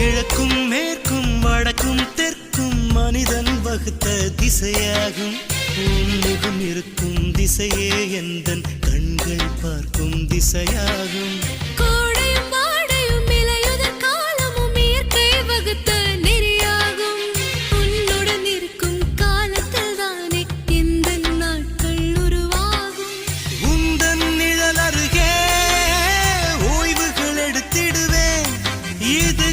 கிழக்கும் மேற்கும் வடக்கும் தெற்கும் மனிதன் வகுத்த திசையாகும். உன்முகம் இருக்கும் திசையே எந்தன் கண்கள் பார்க்கும் திசையாகும். கோடையும் வாடையும் இலையுதிர் காலமும் இயற்கை வகுத்த நெறியாகும். உன்னுடன் இருக்கும் காலத்தில் தானே எந்தன் நாட்கள் உருவாகும். உந்தன் நிழல் அருகே ஓய்வுகள் எடுத்திடுவேன். இது